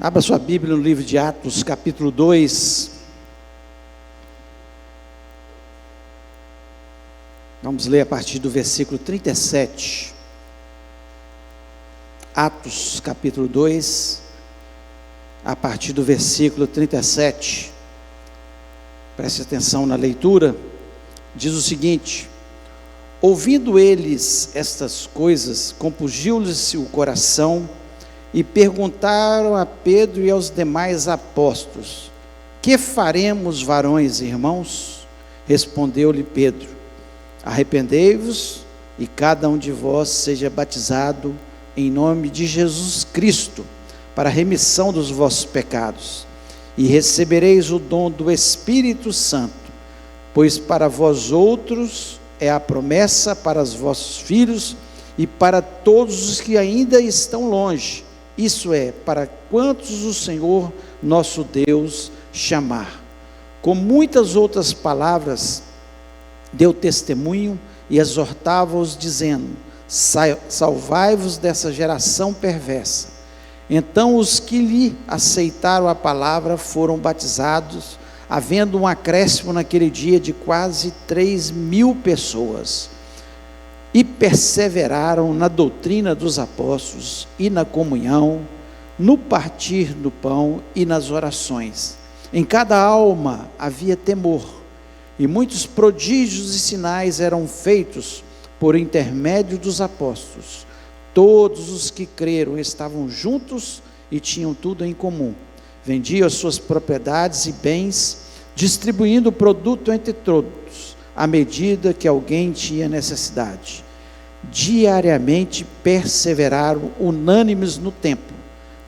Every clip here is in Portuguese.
Abra sua Bíblia no livro de Atos, capítulo 2. Vamos ler a partir do versículo 37. Atos, capítulo 2, a partir do versículo 37. Preste atenção na leitura. Diz o seguinte: ouvindo eles estas coisas, compungiu-lhes o coração, e perguntaram a Pedro e aos demais apóstolos: que faremos, varões e irmãos? Respondeu-lhe Pedro: arrependei-vos e cada um de vós seja batizado em nome de Jesus Cristo, para a remissão dos vossos pecados, e recebereis o dom do Espírito Santo, pois para vós outros é a promessa, para os vossos filhos e para todos os que ainda estão longe, isso é, para quantos o Senhor nosso Deus chamar. Com muitas outras palavras deu testemunho e exortava-os, dizendo: salvai-vos dessa geração perversa. Então os que lhe aceitaram a palavra foram batizados, havendo um acréscimo naquele dia de quase 3.000 pessoas, e perseveraram na doutrina dos apóstolos, e na comunhão, no partir do pão e nas orações. Em cada alma havia temor, e muitos prodígios e sinais eram feitos por intermédio dos apóstolos. Todos os que creram estavam juntos e tinham tudo em comum. Vendiam as suas propriedades e bens, distribuindo o produto entre todos, à medida que alguém tinha necessidade. Diariamente perseveraram unânimes no templo,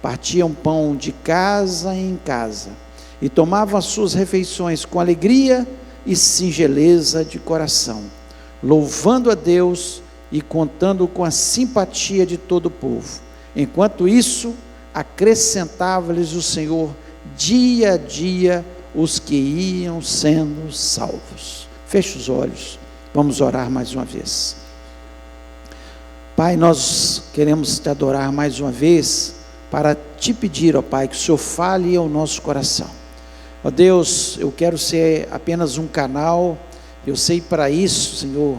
partiam pão de casa em casa, e tomavam as suas refeições com alegria e singeleza de coração, louvando a Deus e contando com a simpatia de todo o povo. Enquanto isso, acrescentava-lhes o Senhor dia a dia os que iam sendo salvos. Feche os olhos, vamos orar mais uma vez. Pai, nós queremos te adorar mais uma vez, para te pedir, ó Pai, que o Senhor fale ao nosso coração. Ó Deus, eu quero ser apenas um canal. Eu sei, para isso, Senhor,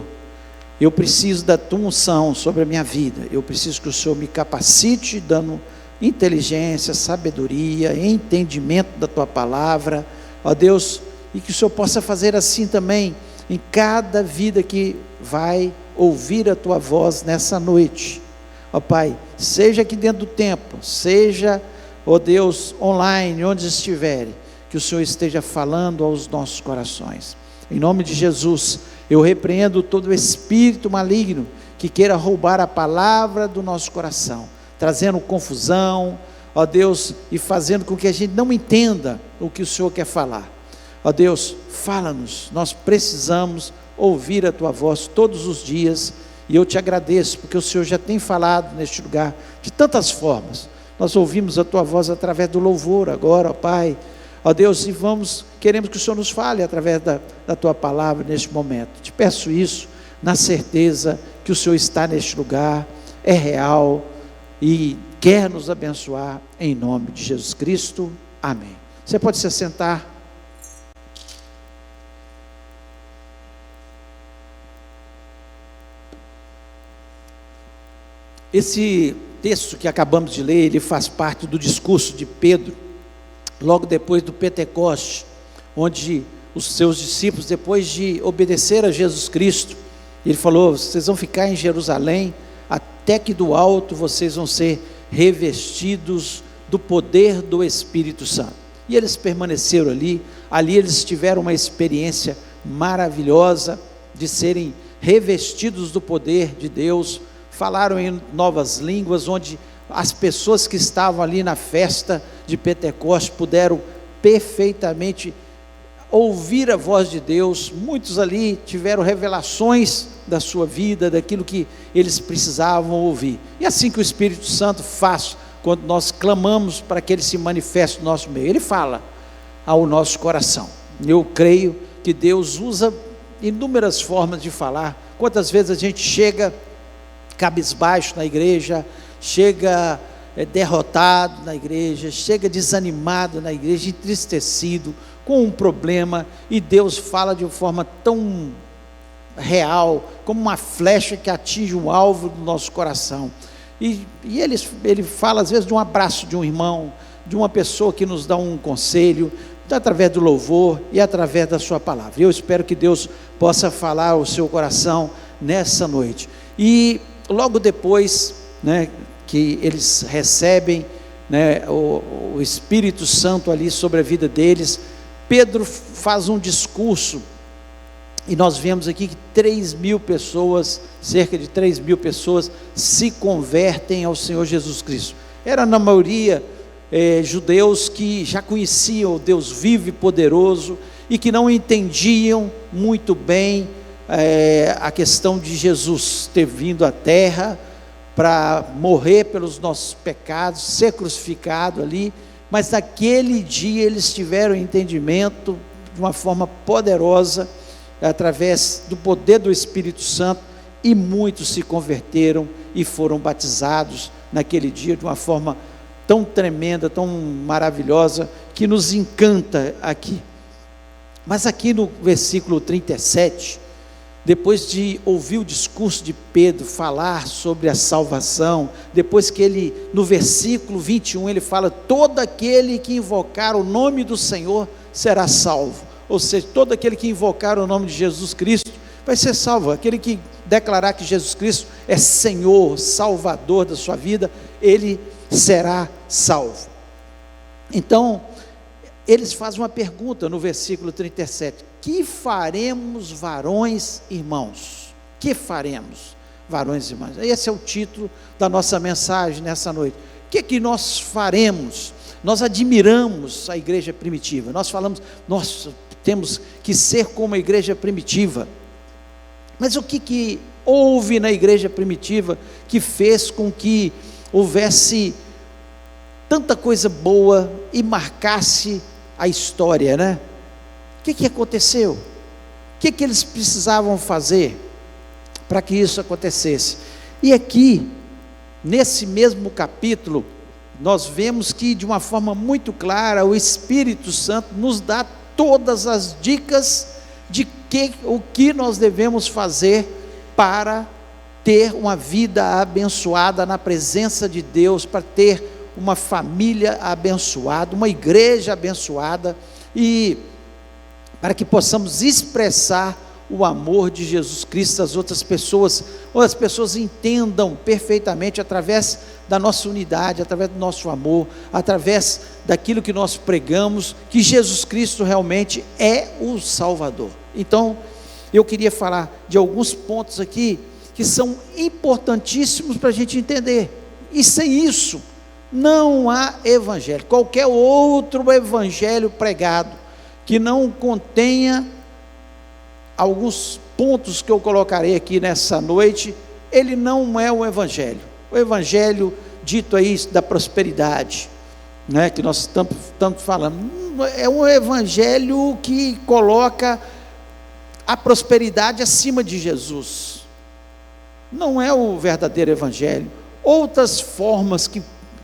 eu preciso da tua unção sobre a minha vida. Eu preciso que o Senhor me capacite, dando inteligência, sabedoria, entendimento da tua palavra, ó Deus, e que o Senhor possa fazer assim também em cada vida que vai ouvir a tua voz nessa noite. Ó Pai, seja aqui dentro do templo, seja, ó Deus, online, onde estiverem, que o Senhor esteja falando aos nossos corações. Em nome de Jesus, eu repreendo todo espírito maligno que queira roubar a palavra do nosso coração, trazendo confusão, ó Deus, e fazendo com que a gente não entenda o que o Senhor quer falar. Ó Deus, fala-nos, nós precisamos ouvir a tua voz todos os dias, e eu te agradeço, porque o Senhor já tem falado neste lugar, de tantas formas. Nós ouvimos a tua voz através do louvor agora, ó Pai, ó Deus, e queremos que o Senhor nos fale através da tua palavra neste momento. Te peço isso, na certeza que o Senhor está neste lugar, é real, e quer nos abençoar, em nome de Jesus Cristo, amém. Você pode se assentar. Esse texto que acabamos de ler, ele faz parte do discurso de Pedro, logo depois do Pentecoste, onde os seus discípulos, depois de obedecer a Jesus Cristo, ele falou: vocês vão ficar em Jerusalém, até que do alto vocês vão ser revestidos do poder do Espírito Santo. E eles permaneceram ali eles tiveram uma experiência maravilhosa, de serem revestidos do poder de Deus, falaram em novas línguas, onde as pessoas que estavam ali na festa de Pentecostes puderam perfeitamente ouvir a voz de Deus. Muitos ali tiveram revelações da sua vida, daquilo que eles precisavam ouvir. E assim que o Espírito Santo faz, quando nós clamamos para que Ele se manifeste no nosso meio, Ele fala ao nosso coração. Eu creio que Deus usa inúmeras formas de falar. Quantas vezes a gente chega cabisbaixo na igreja, chega derrotado na igreja, chega desanimado na igreja, entristecido, com um problema, e Deus fala de uma forma tão real, como uma flecha que atinge o alvo do nosso coração. E ele fala às vezes de um abraço de um irmão, de uma pessoa que nos dá um conselho, através do louvor e através da sua palavra. Eu espero que Deus possa falar ao seu coração nessa noite. E logo depois, que eles recebem, o Espírito Santo ali sobre a vida deles, Pedro faz um discurso, e nós vemos aqui que 3.000 pessoas, cerca de 3.000 pessoas, se convertem ao Senhor Jesus Cristo. Era na maioria judeus que já conheciam o Deus vivo e poderoso, e que não entendiam muito bem a questão de Jesus ter vindo à terra para morrer pelos nossos pecados, ser crucificado ali, mas naquele dia eles tiveram entendimento de uma forma poderosa, através do poder do Espírito Santo, e muitos se converteram e foram batizados naquele dia de uma forma tão tremenda, tão maravilhosa, que nos encanta aqui. Mas aqui no versículo 37, depois de ouvir o discurso de Pedro falar sobre a salvação, depois que ele, no versículo 21, ele fala: todo aquele que invocar o nome do Senhor será salvo. Ou seja, todo aquele que invocar o nome de Jesus Cristo vai ser salvo. Aquele que declarar que Jesus Cristo é Senhor, Salvador da sua vida, ele será salvo. Então, eles fazem uma pergunta no versículo 37: que faremos, varões irmãos? Que faremos, varões irmãos? Esse é o título da nossa mensagem nessa noite. O que nós faremos? Nós admiramos a igreja primitiva, nós falamos, nós temos que ser como a igreja primitiva. Mas o que houve na igreja primitiva que fez com que houvesse tanta coisa boa e marcasse a história, O que aconteceu? O que eles precisavam fazer para que isso acontecesse? E aqui, nesse mesmo capítulo, nós vemos que de uma forma muito clara, o Espírito Santo nos dá todas as dicas de o que nós devemos fazer para ter uma vida abençoada na presença de Deus, para ter uma família abençoada, uma igreja abençoada, e para que possamos expressar o amor de Jesus Cristo às outras pessoas, ou as pessoas entendam perfeitamente, através da nossa unidade, através do nosso amor, através daquilo que nós pregamos, que Jesus Cristo realmente é o Salvador. Então, eu queria falar de alguns pontos aqui, que são importantíssimos para a gente entender, e sem isso, não há evangelho. Qualquer outro evangelho pregado, que não contenha alguns pontos que eu colocarei aqui nessa noite, ele não é o evangelho. O evangelho dito aí da prosperidade, que nós tanto falamos, é um evangelho que coloca a prosperidade acima de Jesus. Não é o verdadeiro evangelho. Outras formas que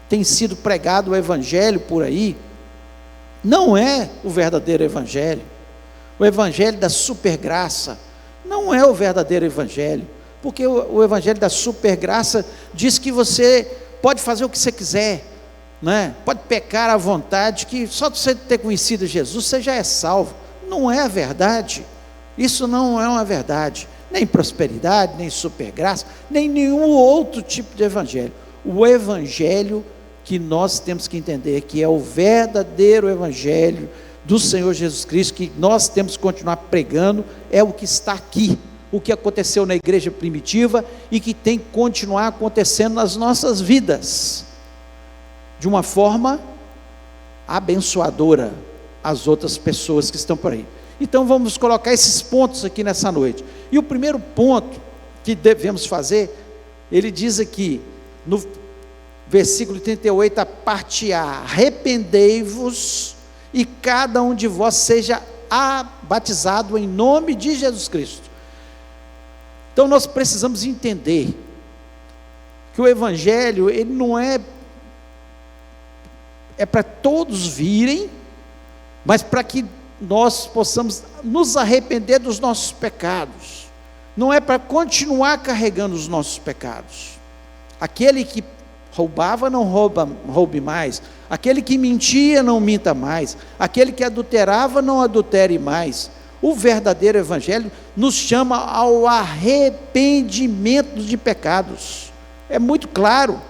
tem sido pregado o evangelho por aí, não é o verdadeiro evangelho. O evangelho da supergraça não é o verdadeiro evangelho, porque o evangelho da supergraça diz que você pode fazer o que você quiser, pode pecar à vontade, que só de você ter conhecido Jesus, você já é salvo. Não é a verdade. Isso não é uma verdade, nem prosperidade, nem supergraça, nem nenhum outro tipo de evangelho. O evangelho que nós temos que entender, que é o verdadeiro evangelho do Senhor Jesus Cristo, que nós temos que continuar pregando, é o que está aqui, o que aconteceu na igreja primitiva, e que tem que continuar acontecendo nas nossas vidas, de uma forma abençoadora às outras pessoas que estão por aí. Então vamos colocar esses pontos aqui nessa noite. E o primeiro ponto que devemos fazer, ele diz aqui, no versículo 38, a parte A: arrependei-vos e cada um de vós seja batizado em nome de Jesus Cristo. Então nós precisamos entender que o evangelho, ele não é é para todos virem, mas para que nós possamos nos arrepender dos nossos pecados. Não é para continuar carregando os nossos pecados. Aquele que roubava, não roube mais. Aquele que mentia, não minta mais. Aquele que adulterava, não adultere mais. O verdadeiro evangelho nos chama ao arrependimento de pecados. É muito claro.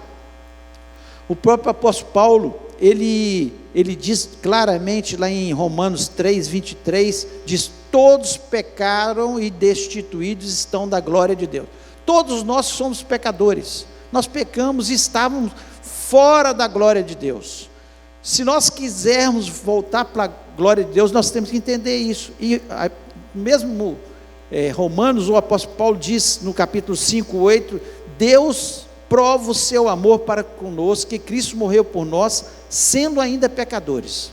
O próprio apóstolo Paulo, ele diz claramente lá em Romanos 3, 23, diz: todos pecaram e destituídos estão da glória de Deus. Todos nós somos pecadores, nós pecamos e estávamos fora da glória de Deus. Se nós quisermos voltar para a glória de Deus, nós temos que entender isso. E mesmo Romanos, o apóstolo Paulo diz no capítulo 5, 8, Deus prova o seu amor para conosco, que Cristo morreu por nós, sendo ainda pecadores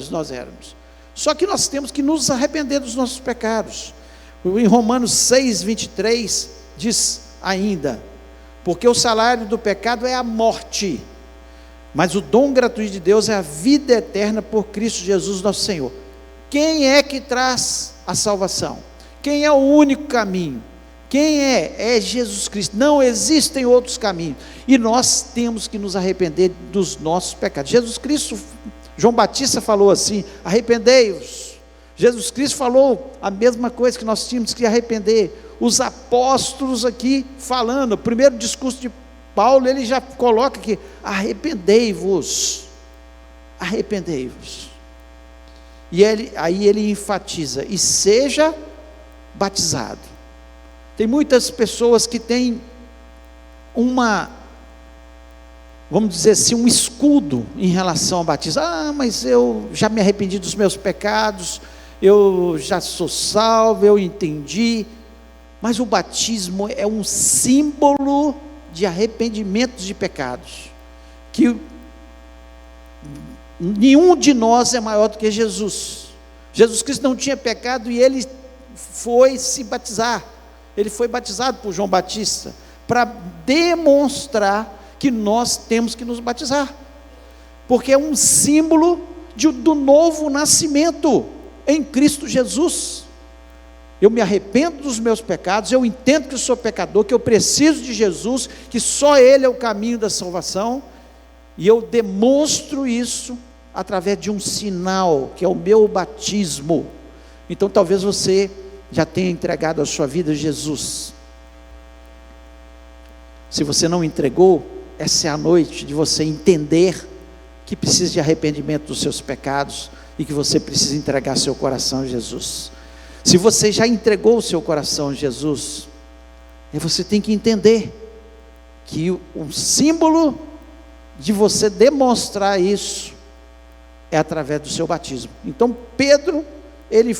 nós éramos, só que nós temos que nos arrepender dos nossos pecados. Em Romanos 6, 23, diz ainda: porque o salário do pecado é a morte, mas o dom gratuito de Deus é a vida eterna por Cristo Jesus nosso Senhor. Quem é que traz a salvação? Quem é o único caminho? Quem é? É Jesus Cristo. Não existem outros caminhos, e nós temos que nos arrepender dos nossos pecados. Jesus Cristo, João Batista falou assim: arrependei-vos. Jesus Cristo falou a mesma coisa, que nós tínhamos que arrepender. Os apóstolos aqui falando, o primeiro discurso de Paulo, ele já coloca aqui: arrependei-vos, arrependei-vos. E aí ele enfatiza: e seja batizado. Tem muitas pessoas que têm vamos dizer assim, um escudo em relação ao batismo. Mas eu já me arrependi dos meus pecados, eu já sou salvo, eu entendi. Mas o batismo é um símbolo de arrependimento de pecados, que nenhum de nós é maior do que Jesus. Jesus Cristo não tinha pecado e ele foi se batizar. Ele foi batizado por João Batista, para demonstrar que nós temos que nos batizar, porque é um símbolo do novo nascimento em Cristo Jesus. Eu me arrependo dos meus pecados, eu entendo que eu sou pecador, que eu preciso de Jesus, que só Ele é o caminho da salvação, e eu demonstro isso através de um sinal, que é o meu batismo. Então talvez você já tenha entregado a sua vida a Jesus. Se você não entregou, essa é a noite de você entender que precisa de arrependimento dos seus pecados, e que você precisa entregar seu coração a Jesus. Se você já entregou o seu coração a Jesus, você tem que entender que o símbolo de você demonstrar isso é através do seu batismo. Então Pedro, ele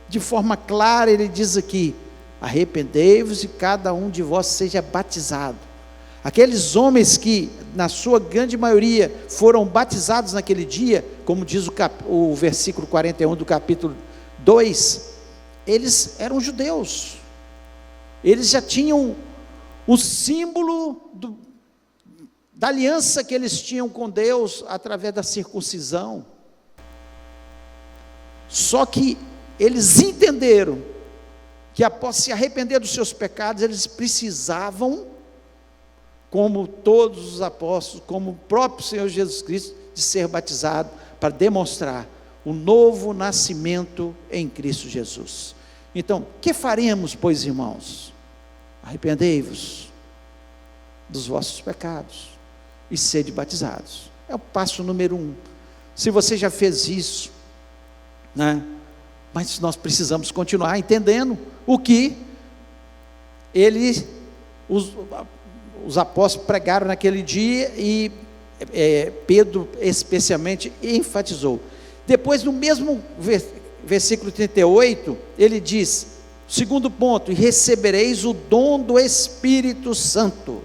de forma clara, ele diz aqui: arrependei-vos e cada um de vós seja batizado. Aqueles homens que, na sua grande maioria, foram batizados naquele dia, como diz o versículo 41 do capítulo 2, eles eram judeus, eles já tinham o símbolo da aliança que eles tinham com Deus, através da circuncisão. Só que eles entenderam que, após se arrepender dos seus pecados, eles precisavam, como todos os apóstolos, como o próprio Senhor Jesus Cristo, de ser batizado, para demonstrar o novo nascimento em Cristo Jesus. Então, que faremos, pois, irmãos? Arrependei-vos dos vossos pecados e sede batizados. É o passo número 1. Se você já fez isso, mas nós precisamos continuar entendendo o que os apóstolos pregaram naquele dia, e Pedro especialmente enfatizou. Depois, no mesmo versículo 38, ele diz, segundo ponto: e recebereis o dom do Espírito Santo.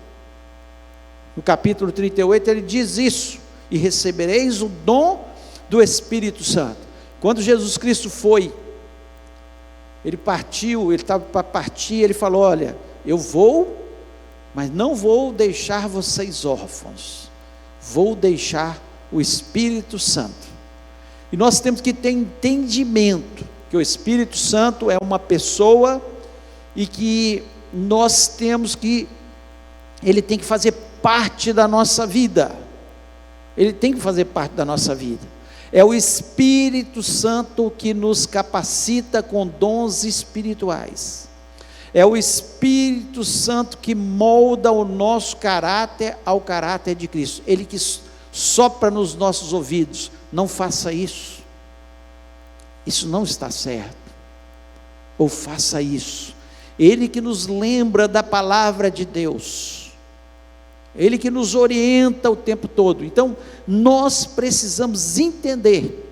No capítulo 38 ele diz isso: e recebereis o dom do Espírito Santo. Quando Jesus Cristo ele partiu, ele estava para partir, ele falou: olha, eu vou, mas não vou deixar vocês órfãos, vou deixar o Espírito Santo. E nós temos que ter entendimento que o Espírito Santo é uma pessoa e que nós temos que, ele tem que fazer parte da nossa vida. Ele tem que fazer parte da nossa vida. É o Espírito Santo que nos capacita com dons espirituais. É o Espírito Santo que molda o nosso caráter ao caráter de Cristo. Ele que sopra nos nossos ouvidos: não faça isso, isso não está certo, ou faça isso. Ele que nos lembra da palavra de Deus, Ele que nos orienta o tempo todo. Então, nós precisamos entender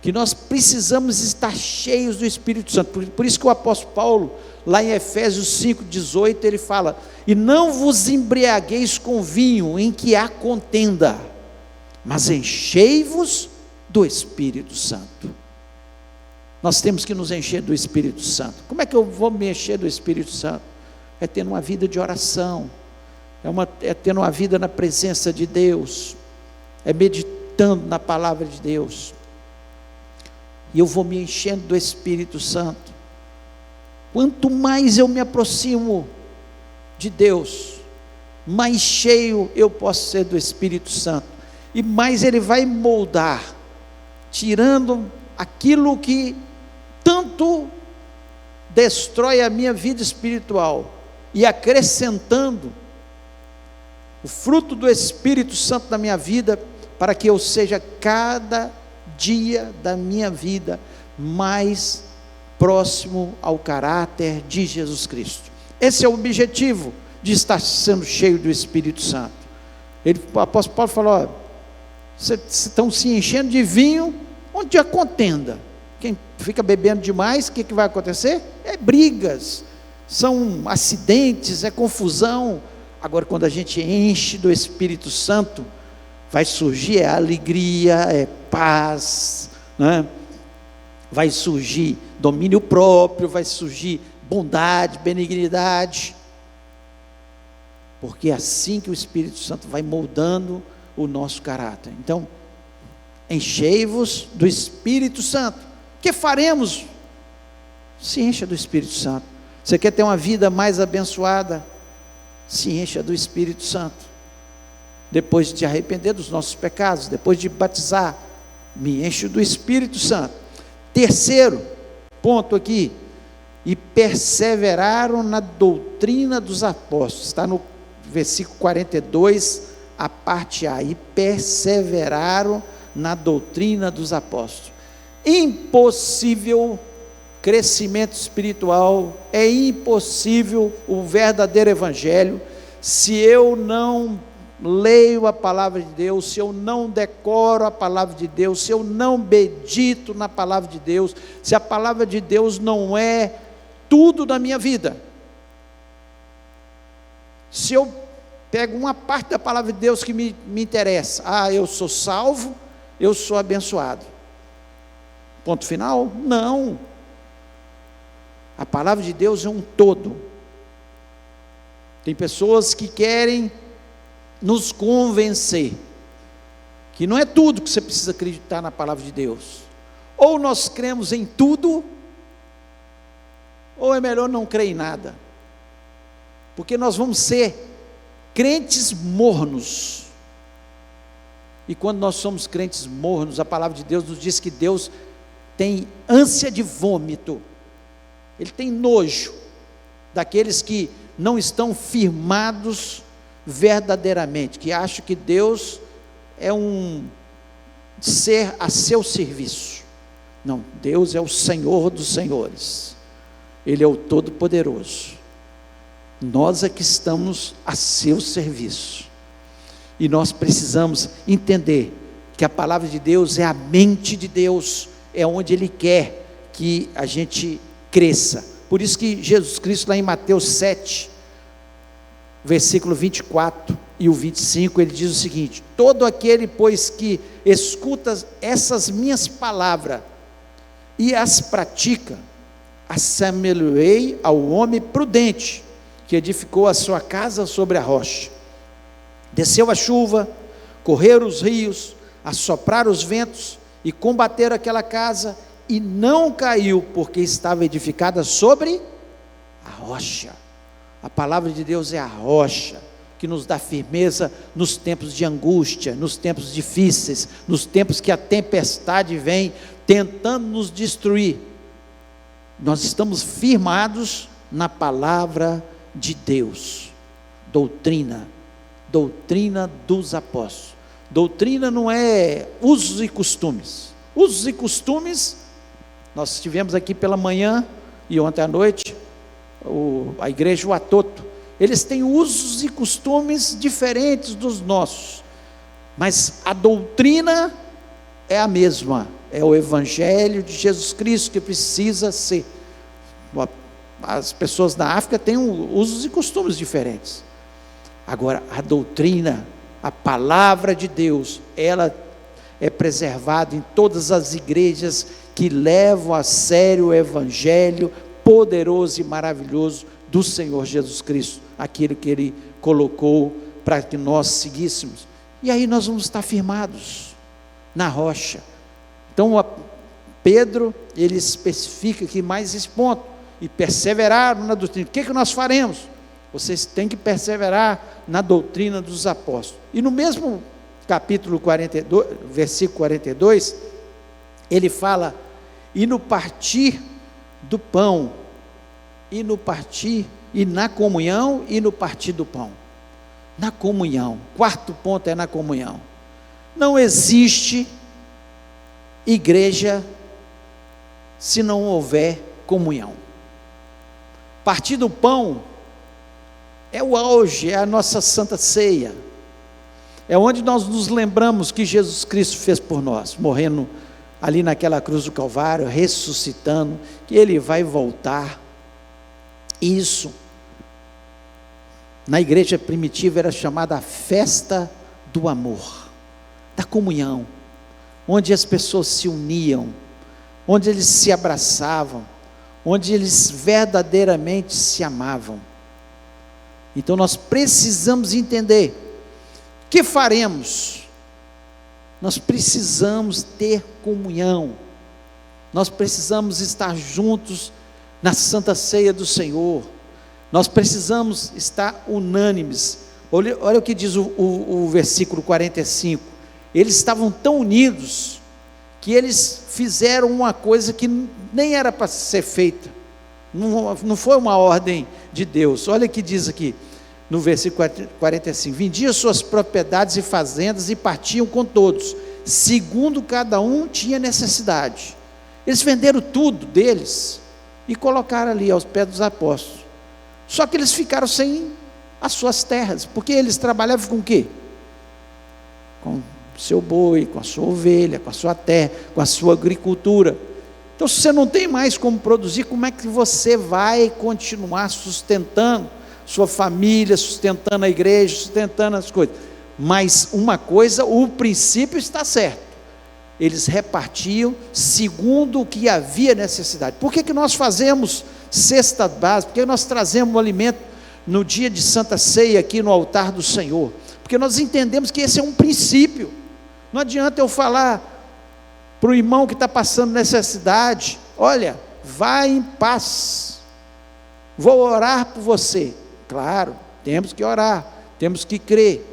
que nós precisamos estar cheios do Espírito Santo. Por isso que o apóstolo Paulo, lá em Efésios 5,18, ele fala: e não vos embriagueis com vinho em que há contenda, mas enchei-vos do Espírito Santo. Nós temos que nos encher do Espírito Santo. Como é que eu vou me encher do Espírito Santo? É tendo uma vida de oração, é tendo uma vida na presença de Deus, é meditando na palavra de Deus. E eu vou me enchendo do Espírito Santo. Quanto mais eu me aproximo de Deus, mais cheio eu posso ser do Espírito Santo, e mais Ele vai moldar, tirando aquilo que tanto destrói a minha vida espiritual, e acrescentando o fruto do Espírito Santo na minha vida, para que eu seja cada dia da minha vida mais próximo ao caráter de Jesus Cristo. Esse é o objetivo de estar sendo cheio do Espírito Santo. O apóstolo Paulo falou: ó, vocês estão se enchendo de vinho onde há contenda. Quem fica bebendo demais, o que vai acontecer? É brigas, são acidentes, é confusão. Agora, quando a gente enche do Espírito Santo, vai surgir alegria, paz, né? Vai surgir domínio próprio, vai surgir bondade, benignidade, porque é assim que o Espírito Santo vai moldando o nosso caráter. Então, enchei-vos do Espírito Santo. O que faremos? Se encha do Espírito Santo. Você quer ter uma vida mais abençoada? Se encha do Espírito Santo. Depois de te arrepender dos nossos pecados, depois de batizar, me encho do Espírito Santo. Terceiro ponto aqui: e perseveraram na doutrina dos apóstolos. Está no versículo 42, a parte A. E perseveraram na doutrina dos apóstolos. Impossível crescimento espiritual, é impossível o verdadeiro evangelho, se eu não leio a palavra de Deus, se eu não decoro a palavra de Deus, se eu não medito na palavra de Deus, se a palavra de Deus não é tudo da minha vida. Se eu pego uma parte da palavra de Deus que me interessa, eu sou salvo, eu sou abençoado, ponto final? Não. A palavra de Deus é um todo. Tem pessoas que querem nos convencer que não é tudo que você precisa acreditar na palavra de Deus. Ou nós cremos em tudo, ou é melhor não crer em nada, porque nós vamos ser crentes mornos. E quando nós somos crentes mornos, a palavra de Deus nos diz que Deus tem ânsia de vômito, Ele tem nojo daqueles que não estão firmados verdadeiramente, que acham que Deus é um ser a seu serviço. Não, Deus é o Senhor dos senhores, Ele é o Todo-Poderoso, nós é que estamos a seu serviço, e nós precisamos entender que a palavra de Deus é a mente de Deus, é onde Ele quer que a gente cresça. Por isso que Jesus Cristo, lá em Mateus 7, versículo 24 e o 25, ele diz o seguinte: todo aquele, pois, que escuta essas minhas palavras e as pratica, assemelhei ao homem prudente, que edificou a sua casa sobre a rocha. Desceu a chuva, correram os rios, assopraram os ventos e combateram aquela casa, e não caiu, porque estava edificada sobre a rocha. A palavra de Deus é a rocha que nos dá firmeza nos tempos de angústia, nos tempos difíceis, nos tempos que a tempestade vem tentando nos destruir. Nós estamos firmados na palavra de Deus. Doutrina dos apóstolos. Doutrina não é usos e costumes. Usos e costumes, nós estivemos aqui pela manhã e ontem à noite, a igreja, o Atoto, eles têm usos e costumes diferentes dos nossos, mas a doutrina é a mesma, é o Evangelho de Jesus Cristo que precisa ser. As pessoas da África têm usos e costumes diferentes. Agora, a doutrina, a palavra de Deus, ela é preservada em todas as igrejas que levam a sério o Evangelho poderoso e maravilhoso do Senhor Jesus Cristo, aquele que Ele colocou para que nós seguíssemos. E aí nós vamos estar firmados na rocha. Então, Pedro, ele especifica aqui mais esse ponto, e perseveraram na doutrina. O que nós faremos? Vocês têm que perseverar na doutrina dos apóstolos. E no mesmo capítulo 42, versículo 42, ele fala, e no partir do pão, e no partir, e na comunhão, e no partir do pão. Na comunhão, quarto ponto é na comunhão. Não existe igreja se não houver comunhão. Partir do pão é o auge, é a nossa santa ceia, é onde nós nos lembramos que Jesus Cristo fez por nós, morrendo ali naquela cruz do Calvário, ressuscitando, que Ele vai voltar. Isso, na igreja primitiva era chamada a festa do amor, da comunhão, onde as pessoas se uniam, onde eles se abraçavam, onde eles verdadeiramente se amavam. Então nós precisamos entender, o que faremos? Nós precisamos ter comunhão, nós precisamos estar juntos na santa ceia do Senhor, nós precisamos estar unânimes. Olha o que diz o versículo 45, eles estavam tão unidos, que eles fizeram uma coisa que nem era para ser feita, não foi uma ordem de Deus. Olha o que diz aqui, no versículo 45, vendiam suas propriedades e fazendas e partiam com todos, segundo cada um tinha necessidade. Eles venderam tudo deles, e colocaram ali aos pés dos apóstolos, só que eles ficaram sem as suas terras, porque eles trabalhavam com o quê? Com seu boi, com a sua ovelha, com a sua terra, com a sua agricultura. Então, se você não tem mais como produzir, como é que você vai continuar sustentando sua família, sustentando a igreja, sustentando as coisas? Mas uma coisa, o princípio está certo, eles repartiam segundo o que havia necessidade. Por que nós fazemos cesta básica? Por que nós trazemos o alimento no dia de Santa Ceia aqui no altar do Senhor? Porque nós entendemos que esse é um princípio. Não adianta eu falar para o irmão que está passando necessidade, olha, vai em paz, vou orar por você. Claro, temos que orar, temos que crer,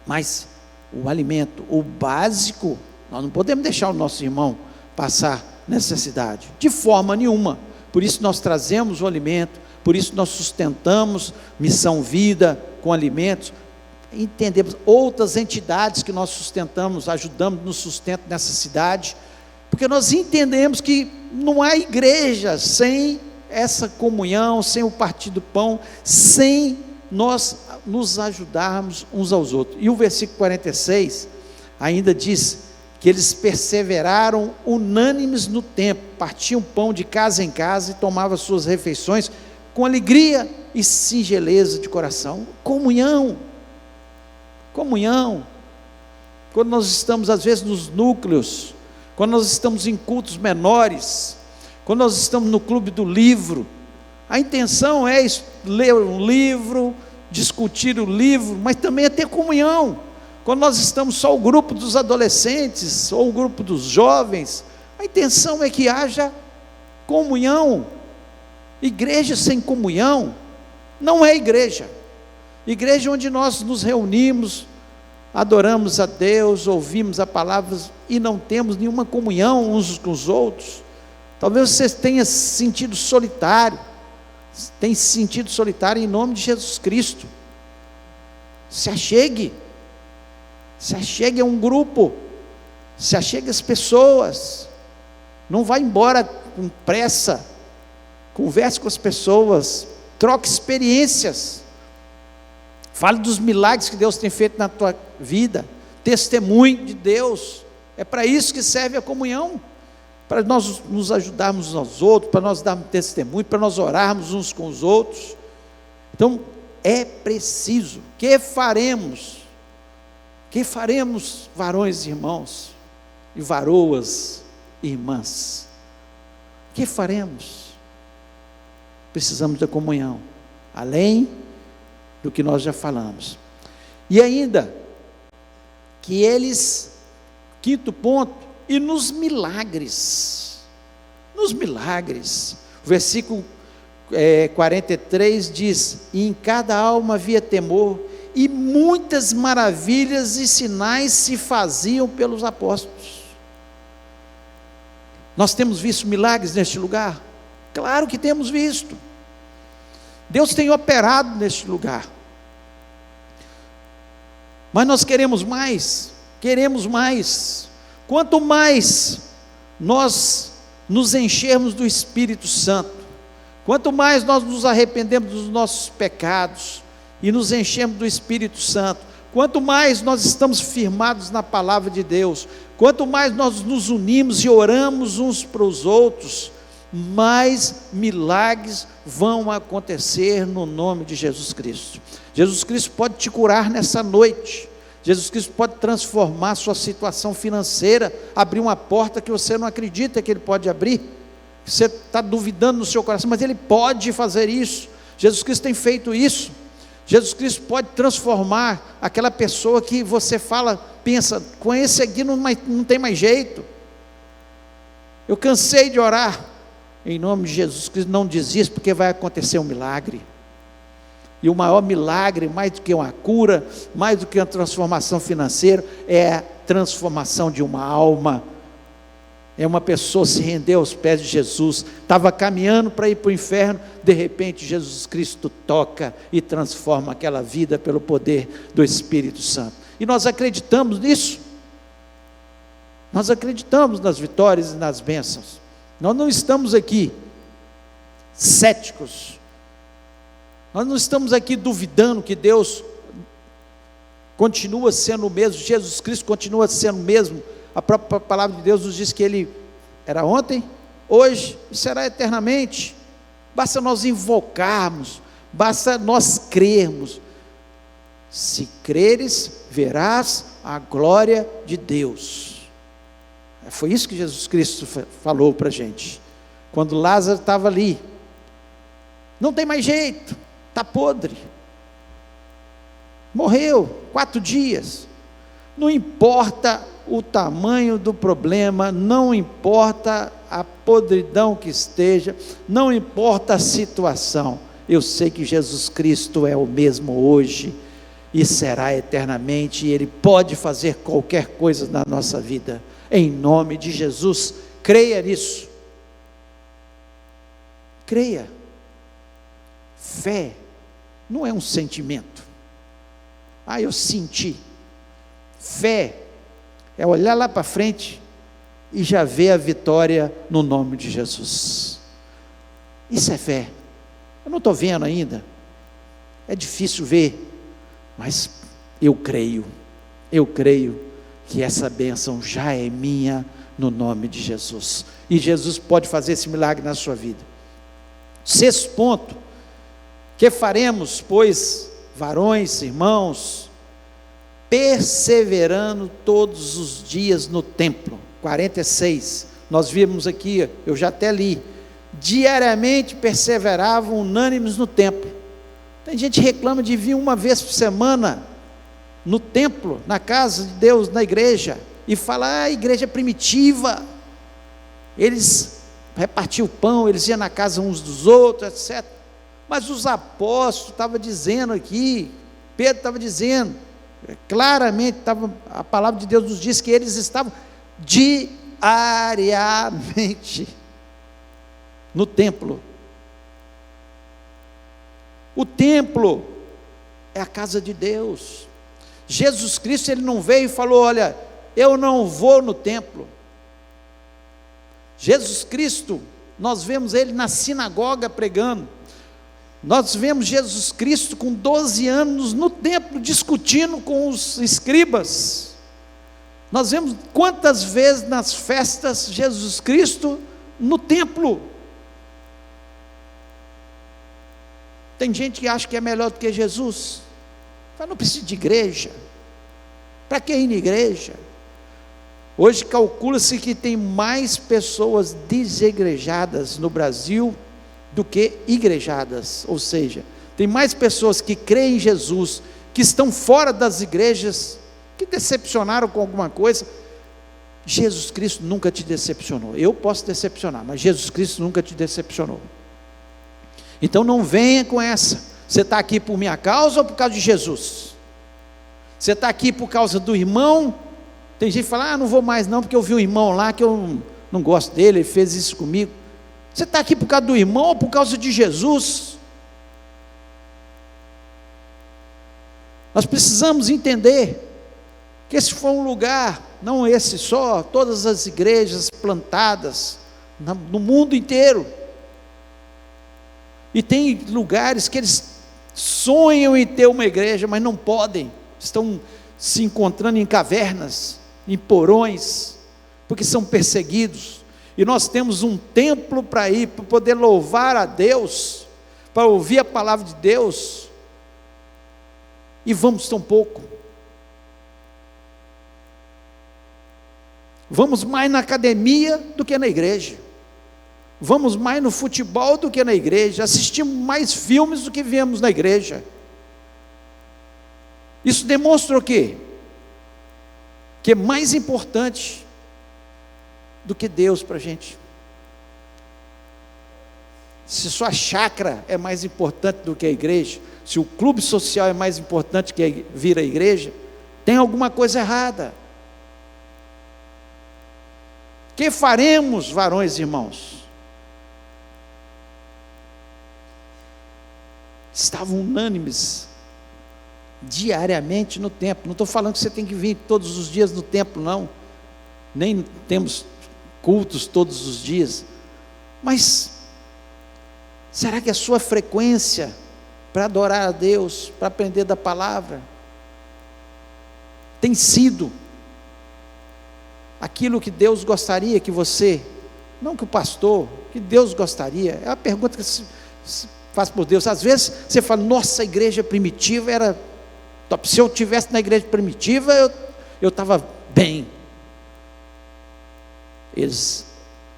mas o alimento, o básico, nós não podemos deixar o nosso irmão passar necessidade, de forma nenhuma. Por isso nós trazemos o alimento, por isso nós sustentamos Missão Vida com alimentos. Entendemos outras entidades que nós sustentamos, ajudamos no sustento nessa cidade, porque nós entendemos que não há igreja sem essa comunhão, sem o partir do pão, sem nós nos ajudarmos uns aos outros. E o versículo 46 ainda diz que eles perseveraram unânimes no templo, partiam pão de casa em casa e tomavam suas refeições com alegria e singeleza de coração. Comunhão, quando nós estamos às vezes nos núcleos, quando nós estamos em cultos menores, quando nós estamos no clube do livro, a intenção é ler um livro, discutir o livro, mas também é ter comunhão, quando nós estamos só o grupo dos adolescentes, ou o grupo dos jovens, a intenção é que haja comunhão. Igreja sem comunhão não é igreja. Igreja onde nós nos reunimos, adoramos a Deus, ouvimos a palavra e não temos nenhuma comunhão uns com os outros. Talvez você tenha se sentido solitário, tem se sentido solitário. Em nome de Jesus Cristo, se achegue a um grupo, se achegue às pessoas, não vá embora com pressa, converse com as pessoas, troque experiências, fale dos milagres que Deus tem feito na tua vida, testemunhe de Deus. É para isso que serve a comunhão, para nós nos ajudarmos uns aos outros, para nós darmos testemunho, para nós orarmos uns com os outros. Então é preciso. Que faremos, varões e irmãos, e varoas e irmãs? Que faremos? Precisamos da comunhão, além do que nós já falamos. E ainda, que eles, quinto ponto, e nos milagres, o versículo 43 diz: e em cada alma havia temor, e muitas maravilhas e sinais se faziam pelos apóstolos. Nós temos visto milagres neste lugar? Claro que temos visto. Deus tem operado neste lugar, mas nós queremos mais. Quanto mais nós nos enchermos do Espírito Santo, quanto mais nós nos arrependemos dos nossos pecados e nos enchemos do Espírito Santo, quanto mais nós estamos firmados na palavra de Deus, quanto mais nós nos unimos e oramos uns para os outros, mais milagres vão acontecer no nome de Jesus Cristo. Jesus Cristo pode te curar nessa noite. Jesus Cristo pode transformar a sua situação financeira, abrir uma porta que você não acredita que Ele pode abrir. Você está duvidando no seu coração, mas Ele pode fazer isso. Jesus Cristo tem feito isso. Jesus Cristo pode transformar aquela pessoa que você fala, pensa, com esse aqui não tem mais jeito. Eu cansei de orar. Em nome de Jesus Cristo, não desista, porque vai acontecer um milagre. E o maior milagre, mais do que uma cura, mais do que uma transformação financeira, é a transformação de uma alma. É uma pessoa se render aos pés de Jesus, estava caminhando para ir para o inferno, de repente Jesus Cristo toca e transforma aquela vida pelo poder do Espírito Santo. E nós acreditamos nisso. Nós acreditamos nas vitórias e nas bênçãos. Nós não estamos aqui céticos, nós não estamos aqui duvidando que Deus continua sendo o mesmo, Jesus Cristo continua sendo o mesmo. A própria palavra de Deus nos diz que Ele era ontem, hoje e será eternamente. Basta nós invocarmos, basta nós crermos. Se creres, verás a glória de Deus. Foi isso que Jesus Cristo falou para a gente, quando Lázaro estava ali. Não tem mais jeito, está podre, morreu 4 dias, não importa o tamanho do problema, não importa a podridão que esteja, não importa a situação, eu sei que Jesus Cristo é o mesmo hoje, e será eternamente, e Ele pode fazer qualquer coisa na nossa vida, em nome de Jesus. Creia nisso, creia. Fé não é um sentimento, eu senti. Fé é olhar lá para frente e já ver a vitória no nome de Jesus. Isso é fé. Eu não estou vendo ainda, é difícil ver, mas eu creio que essa bênção já é minha no nome de Jesus, e Jesus pode fazer esse milagre na sua vida. 6º ponto: que faremos, pois, varões, irmãos, perseverando todos os dias no templo. 46, nós vimos aqui, eu já até li, diariamente perseveravam unânimes no templo. Tem gente que reclama de vir uma vez por semana, no templo, na casa de Deus, na igreja, e fala, igreja primitiva, eles repartiam o pão, eles iam na casa uns dos outros, etc. Mas os apóstolos estavam dizendo aqui, Pedro estava dizendo, claramente, a palavra de Deus nos diz que eles estavam diariamente no templo. O templo é a casa de Deus. Jesus Cristo, ele não veio e falou, olha, eu não vou no templo. Jesus Cristo, nós vemos ele na sinagoga pregando, nós vemos Jesus Cristo com 12 anos no templo, discutindo com os escribas, nós vemos quantas vezes nas festas, Jesus Cristo no templo. Tem gente que acha que é melhor do que Jesus, fala, não precisa de igreja, para que ir na igreja? Hoje calcula-se que tem mais pessoas desigrejadas no Brasil do que igrejadas, ou seja, tem mais pessoas que creem em Jesus, que estão fora das igrejas, que decepcionaram com alguma coisa. Jesus Cristo nunca te decepcionou. Eu posso decepcionar, mas Jesus Cristo nunca te decepcionou. Então não venha com essa, você está aqui por minha causa ou por causa de Jesus? Você está aqui por causa do irmão? Tem gente que fala, não vou mais não, porque eu vi um irmão lá que eu não gosto dele, ele fez isso comigo. Você está aqui por causa do irmão ou por causa de Jesus? Nós precisamos entender que esse foi um lugar, não esse só, todas as igrejas plantadas no mundo inteiro, e tem lugares que eles sonham em ter uma igreja, mas não podem, estão se encontrando em cavernas, em porões, porque são perseguidos, e nós temos um templo para ir, para poder louvar a Deus, para ouvir a palavra de Deus, e vamos tão pouco, vamos mais na academia do que na igreja, vamos mais no futebol do que na igreja, assistimos mais filmes do que vemos na igreja. Isso demonstra o quê? Que é mais importante do que Deus para a gente. Se sua chácara é mais importante do que a igreja, se o clube social é mais importante que vir a igreja, tem alguma coisa errada. Que faremos, varões e irmãos? Estavam unânimes diariamente no templo. Não estou falando que você tem que vir todos os dias no templo, não, nem temos cultos todos os dias, mas será que a sua frequência para adorar a Deus, para aprender da palavra, tem sido aquilo que Deus gostaria que você, não que o pastor, que Deus gostaria? É uma pergunta que se faz por Deus. Às vezes você fala, nossa, a igreja primitiva era top. Se eu estivesse na igreja primitiva, eu estava bem.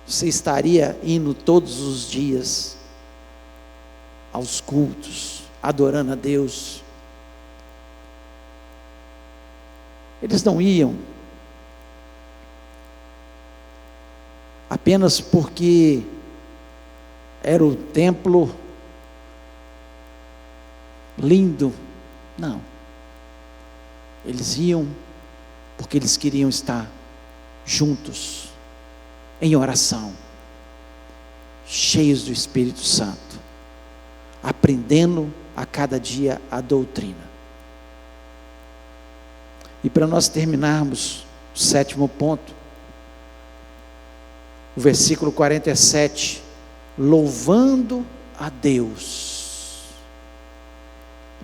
Você estaria indo todos os dias aos cultos, adorando a Deus. Eles não iam apenas porque era o templo lindo, não, eles iam porque eles queriam estar juntos, em oração, cheios do Espírito Santo, aprendendo a cada dia a doutrina. E para nós terminarmos o 7º ponto, o versículo 47, louvando a Deus,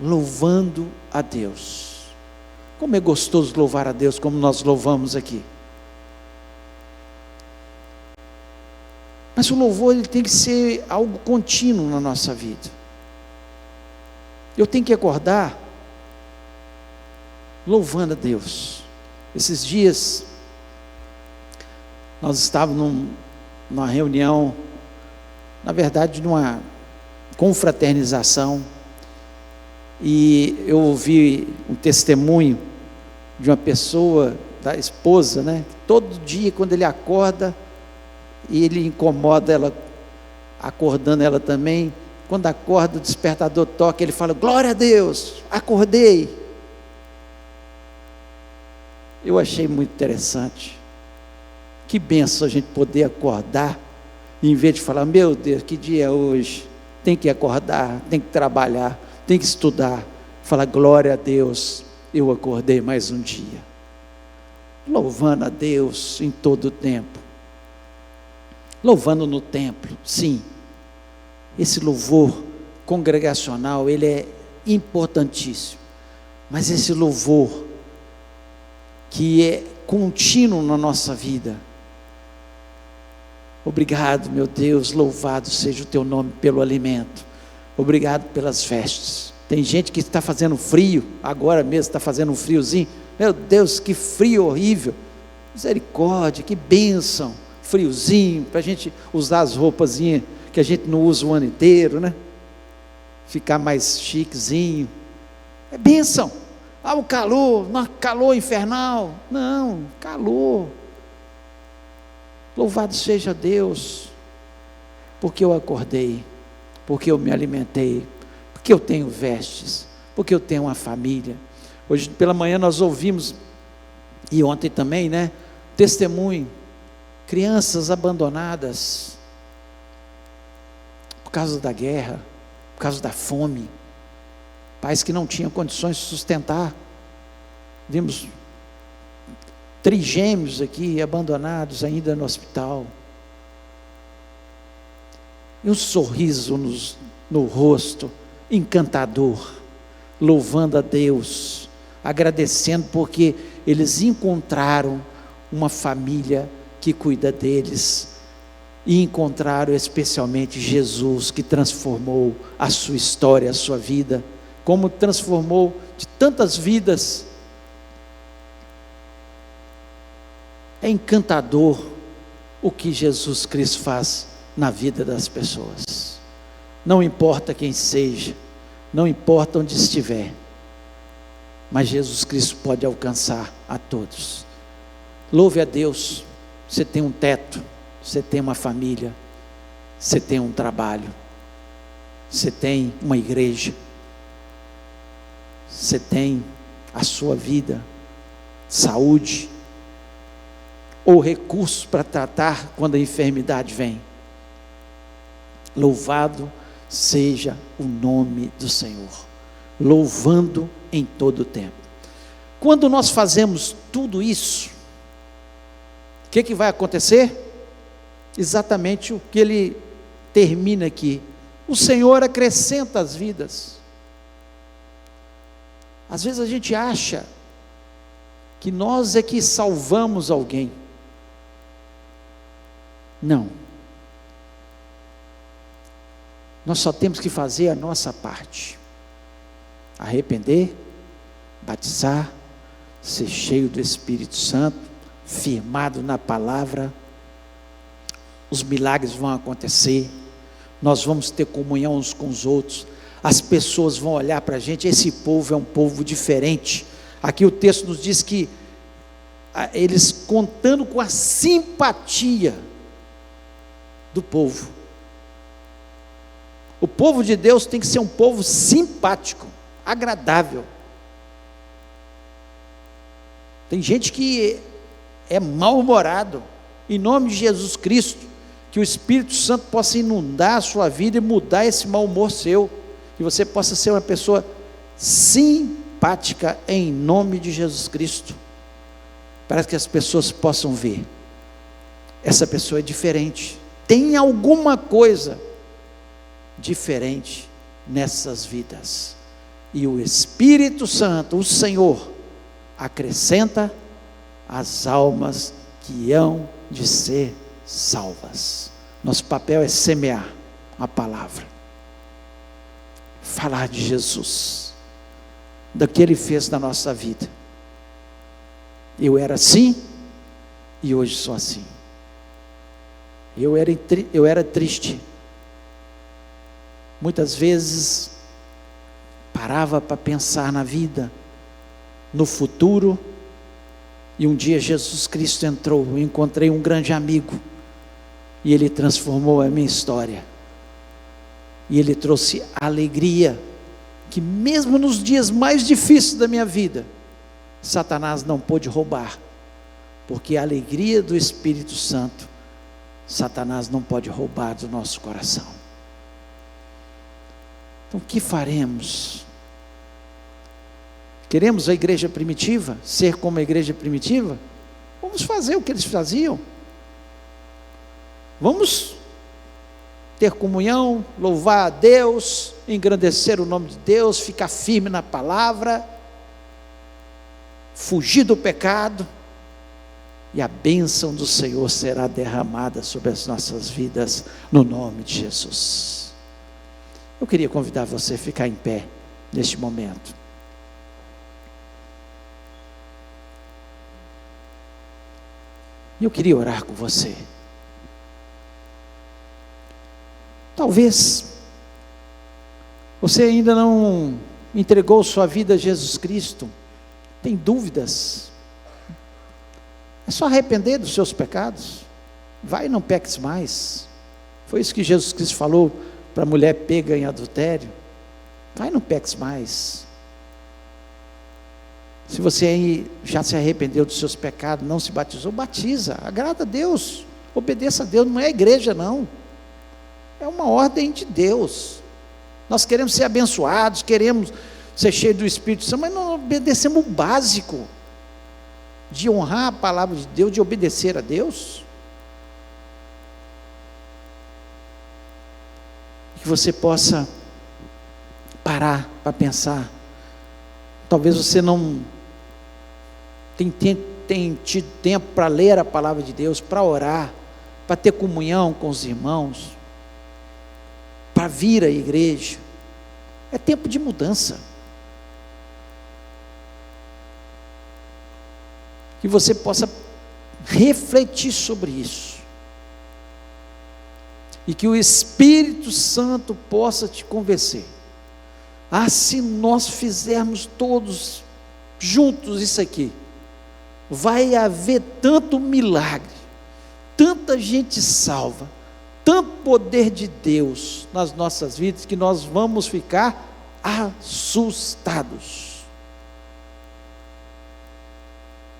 louvando a Deus. Como é gostoso louvar a Deus, como nós louvamos aqui. Mas o louvor, ele tem que ser algo contínuo na nossa vida. Eu tenho que acordar louvando a Deus. Esses dias nós estávamos numa reunião, na verdade numa confraternização, e eu ouvi um testemunho de uma pessoa, da esposa, né? Todo dia quando ele acorda, e ele incomoda ela, acordando ela também, quando acorda o despertador toca, ele fala: glória a Deus, acordei. Eu achei muito interessante, que bênção a gente poder acordar, e em vez de falar: meu Deus, que dia é hoje, tem que acordar, tem que trabalhar, tem que estudar, falar: glória a Deus, eu acordei mais um dia, louvando a Deus em todo o tempo, louvando no templo. Sim, esse louvor congregacional, ele é importantíssimo, mas esse louvor que é contínuo na nossa vida. Obrigado, meu Deus, louvado seja o teu nome pelo alimento, obrigado pelas vestes. Tem gente que está fazendo frio, agora mesmo está fazendo um friozinho, meu Deus, que frio horrível, misericórdia, que bênção, friozinho, para a gente usar as roupazinhas que a gente não usa o ano inteiro, né? Ficar mais chiquezinho, é bênção. Ah, o calor, não, calor infernal, não, calor. Louvado seja Deus, porque eu acordei, porque eu me alimentei, porque eu tenho vestes, porque eu tenho uma família. Hoje pela manhã nós ouvimos, e ontem também, né, testemunho, crianças abandonadas, por causa da guerra, por causa da fome, pais que não tinham condições de sustentar. Vimos trigêmeos aqui, abandonados ainda no hospital, e um sorriso no rosto, encantador, louvando a Deus, agradecendo porque eles encontraram uma família que cuida deles, e encontraram especialmente Jesus, que transformou a sua história, a sua vida, como transformou de tantas vidas. É encantador o que Jesus Cristo faz na vida das pessoas, não importa quem seja, não importa onde estiver, mas Jesus Cristo pode alcançar a todos. Louve a Deus, você tem um teto, você tem uma família, você tem um trabalho, você tem uma igreja, você tem a sua vida, saúde, ou recursos para tratar quando a enfermidade vem. Louvado seja o nome do Senhor, louvando em todo o tempo. Quando nós fazemos tudo isso, o que vai acontecer? Exatamente o que ele termina aqui: o Senhor acrescenta as vidas. Às vezes a gente acha que nós é que salvamos alguém. Não, nós só temos que fazer a nossa parte: arrepender, batizar, ser cheio do Espírito Santo, firmado na palavra. Os milagres vão acontecer, nós vamos ter comunhão uns com os outros, as pessoas vão olhar para a gente. Esse povo é um povo diferente. Aqui o texto nos diz que eles, contando com a simpatia do povo, o povo de Deus tem que ser um povo simpático, agradável. Tem gente que é mal-humorado. Em nome de Jesus Cristo, que o Espírito Santo possa inundar a sua vida e mudar esse mau humor seu, que você possa ser uma pessoa simpática em nome de Jesus Cristo, para que as pessoas possam ver: essa pessoa é diferente, tem alguma coisa diferente nessas vidas, e o Espírito Santo, o Senhor, acrescenta as almas que hão de ser salvas. Nosso papel é semear a palavra, falar de Jesus, do que Ele fez na nossa vida. Eu era assim e hoje sou assim. Eu era triste, muitas vezes parava para pensar na vida, no futuro, E um dia Jesus Cristo entrou, eu encontrei um grande amigo, e ele transformou a minha história, e ele trouxe alegria, que mesmo nos dias mais difíceis da minha vida, Satanás não pôde roubar, porque a alegria do Espírito Santo, Satanás não pode roubar do nosso coração. Então o que faremos? Queremos a igreja primitiva? Ser como a igreja primitiva? Vamos fazer o que eles faziam. Vamos ter comunhão, louvar a Deus, engrandecer o nome de Deus, ficar firme na palavra, fugir do pecado, e a bênção do Senhor será derramada sobre as nossas vidas, no nome de Jesus. Eu queria convidar você a ficar em pé, neste momento. E eu queria orar com você. Talvez você ainda não entregou sua vida a Jesus Cristo, tem dúvidas, é só arrepender dos seus pecados, vai e não peques mais. Foi isso que Jesus Cristo falou para a mulher pega em adultério, vai e não peques mais. Se você aí já se arrependeu dos seus pecados, não se batizou, batiza, agrada a Deus, obedeça a Deus, não é a igreja não, é uma ordem de Deus. Nós queremos ser abençoados, queremos ser cheios do Espírito Santo, mas não obedecemos o básico, de honrar a palavra de Deus, de obedecer a Deus. Que você possa parar para pensar. Talvez você não tenha tido tempo para ler a palavra de Deus, para orar, para ter comunhão com os irmãos, para vir à igreja. É tempo de mudança. Que você possa refletir sobre isso, e que o Espírito Santo possa te convencer. Se nós fizermos todos juntos isso aqui, vai haver tanto milagre, tanta gente salva, tanto poder de Deus nas nossas vidas, que nós vamos ficar assustados.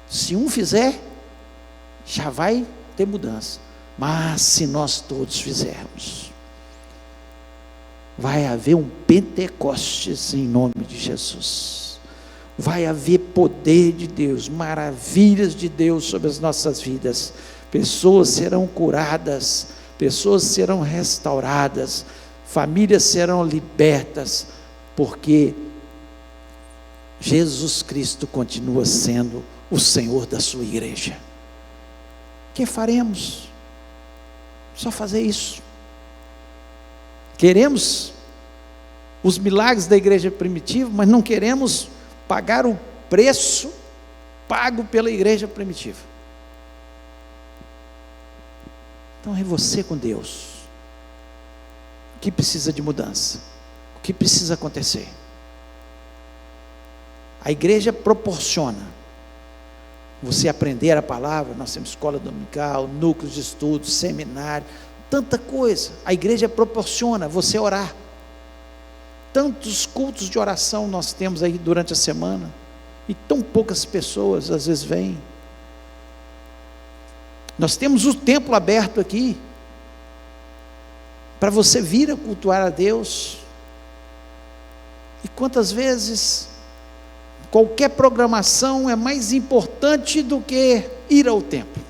Se um fizer, já vai ter mudança, mas se nós todos fizermos, vai haver um Pentecostes em nome de Jesus, vai haver poder de Deus, maravilhas de Deus sobre as nossas vidas, pessoas serão curadas, pessoas serão restauradas, famílias serão libertas, porque Jesus Cristo continua sendo o Senhor da sua igreja. O que faremos? Só fazer isso. Queremos os milagres da igreja primitiva, mas não queremos pagar o preço pago pela igreja primitiva. Então é você com Deus. O que precisa de mudança? O que precisa acontecer? A igreja proporciona você aprender a palavra. Nós temos escola dominical, núcleos de estudo, seminário, tanta coisa. A igreja proporciona você orar. Tantos cultos de oração nós temos aí durante a semana, e tão poucas pessoas às vezes vêm. Nós temos o templo aberto aqui, para você vir a cultuar a Deus. E quantas vezes qualquer programação é mais importante do que ir ao templo.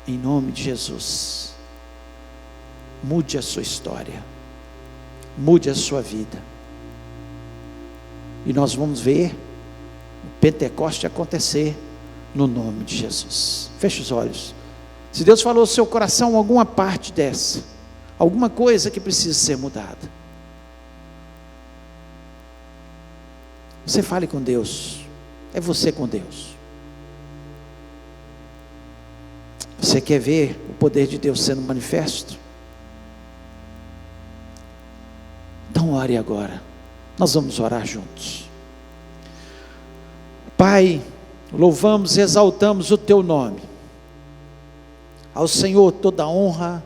Em nome de Jesus, mude a sua história, mude a sua vida, e nós vamos ver o Pentecoste acontecer no nome de Jesus. Feche os olhos. Se Deus falou no seu coração alguma parte dessa, alguma coisa que precisa ser mudada, você fale com Deus. É você com Deus. Você quer ver o poder de Deus sendo manifesto? Então ore agora. Nós vamos orar juntos. Pai, louvamos e exaltamos o Teu nome. Ao Senhor toda honra,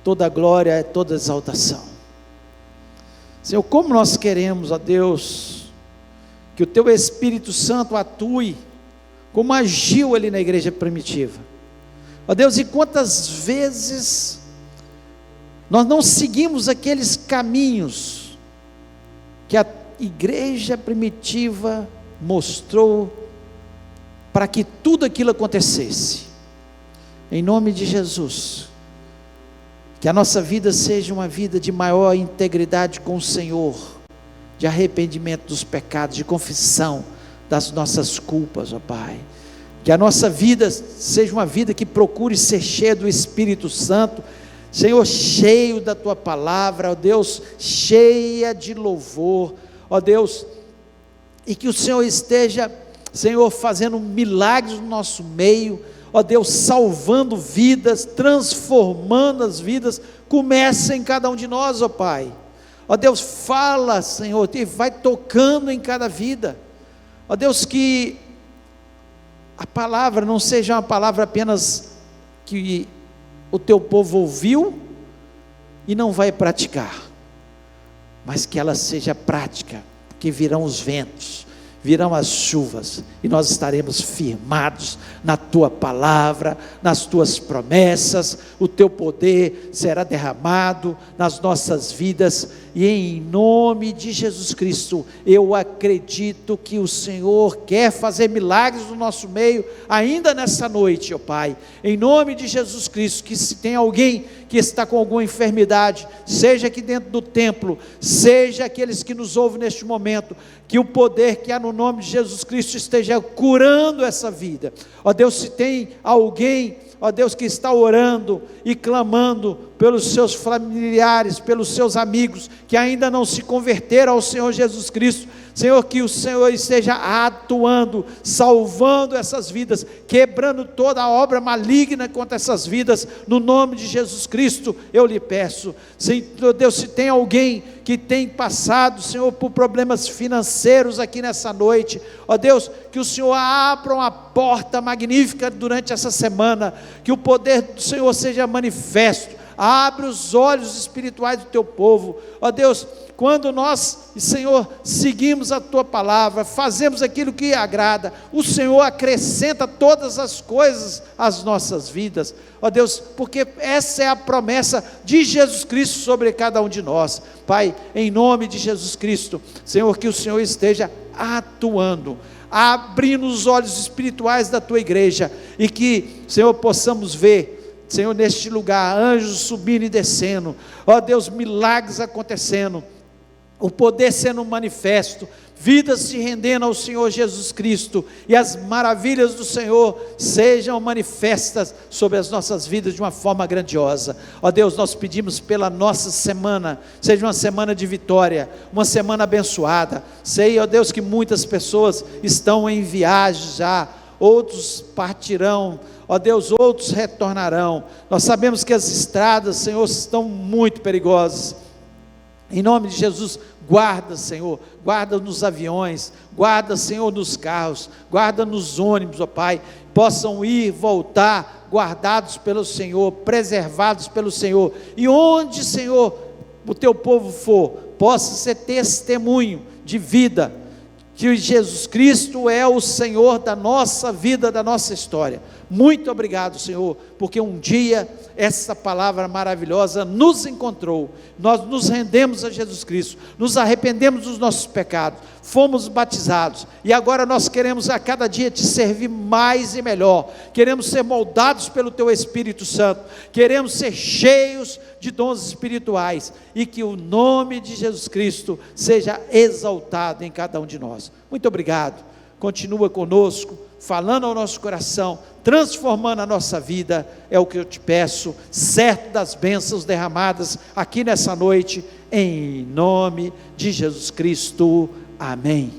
toda glória, toda exaltação. Senhor, como nós queremos, ó Deus, que o Teu Espírito Santo atue, como agiu ali na igreja primitiva. Ó Deus, e quantas vezes nós não seguimos aqueles caminhos que a igreja primitiva mostrou para que tudo aquilo acontecesse. Em nome de Jesus, que a nossa vida seja uma vida de maior integridade com o Senhor, de arrependimento dos pecados, de confissão das nossas culpas, ó Pai. Que a nossa vida seja uma vida que procure ser cheia do Espírito Santo, Senhor, cheio da Tua palavra, ó Deus, cheia de louvor, ó Deus, e que o Senhor esteja, Senhor, fazendo milagres no nosso meio, ó Deus, salvando vidas, transformando as vidas. Começa em cada um de nós, ó Pai. Ó Deus, fala, Senhor, e vai tocando em cada vida. Ó Deus, que a palavra não seja uma palavra apenas que o Teu povo ouviu e não vai praticar, mas que ela seja prática, porque virão os ventos, virão as chuvas, e nós estaremos firmados na Tua palavra, nas Tuas promessas. O Teu poder será derramado nas nossas vidas, e em nome de Jesus Cristo, eu acredito que o Senhor quer fazer milagres no nosso meio, ainda nessa noite, ó Pai, em nome de Jesus Cristo. Que se tem alguém que está com alguma enfermidade, seja aqui dentro do templo, seja aqueles que nos ouvem neste momento, que o poder que há no nome de Jesus Cristo esteja curando essa vida. Ó Deus, se tem alguém, ó Deus, que está orando e clamando pelos seus familiares, pelos seus amigos, que ainda não se converteram ao Senhor Jesus Cristo, Senhor, que o Senhor esteja atuando, salvando essas vidas, quebrando toda a obra maligna contra essas vidas, no nome de Jesus Cristo, eu lhe peço. Senhor Deus, se tem alguém que tem passado, Senhor, por problemas financeiros aqui nessa noite, ó Deus, que o Senhor abra uma porta magnífica durante essa semana, que o poder do Senhor seja manifesto. Abre os olhos espirituais do Teu povo, ó Deus. Quando nós, Senhor, seguimos a Tua palavra, fazemos aquilo que agrada, o Senhor acrescenta todas as coisas às nossas vidas, ó Deus, porque essa é a promessa de Jesus Cristo sobre cada um de nós. Pai, em nome de Jesus Cristo, Senhor, que o Senhor esteja atuando, abrindo os olhos espirituais da Tua igreja, e que, Senhor, possamos ver, Senhor, neste lugar, anjos subindo e descendo, ó Deus, milagres acontecendo, o poder sendo manifesto, vidas se rendendo ao Senhor Jesus Cristo, e as maravilhas do Senhor sejam manifestas sobre as nossas vidas de uma forma grandiosa. Ó Deus, nós pedimos pela nossa semana, seja uma semana de vitória, uma semana abençoada. Sei, ó Deus, que muitas pessoas estão em viagem já, outros partirão, ó Deus, outros retornarão. Nós sabemos que as estradas, Senhor, estão muito perigosas. Em nome de Jesus, guarda, Senhor, guarda nos aviões, guarda, Senhor, nos carros, guarda nos ônibus, ó Pai, possam ir, voltar, guardados pelo Senhor, preservados pelo Senhor, e onde, Senhor, o Teu povo for, possa ser testemunho de vida, que Jesus Cristo é o Senhor da nossa vida, da nossa história. Muito obrigado, Senhor, porque um dia essa palavra maravilhosa nos encontrou, nós nos rendemos a Jesus Cristo, nos arrependemos dos nossos pecados, fomos batizados, e agora nós queremos a cada dia Te servir mais e melhor, queremos ser moldados pelo Teu Espírito Santo, queremos ser cheios de dons espirituais, e que o nome de Jesus Cristo seja exaltado em cada um de nós. Muito obrigado, continua conosco, falando ao nosso coração, transformando a nossa vida, é o que eu Te peço, certo das bênçãos derramadas aqui nessa noite, em nome de Jesus Cristo, amém.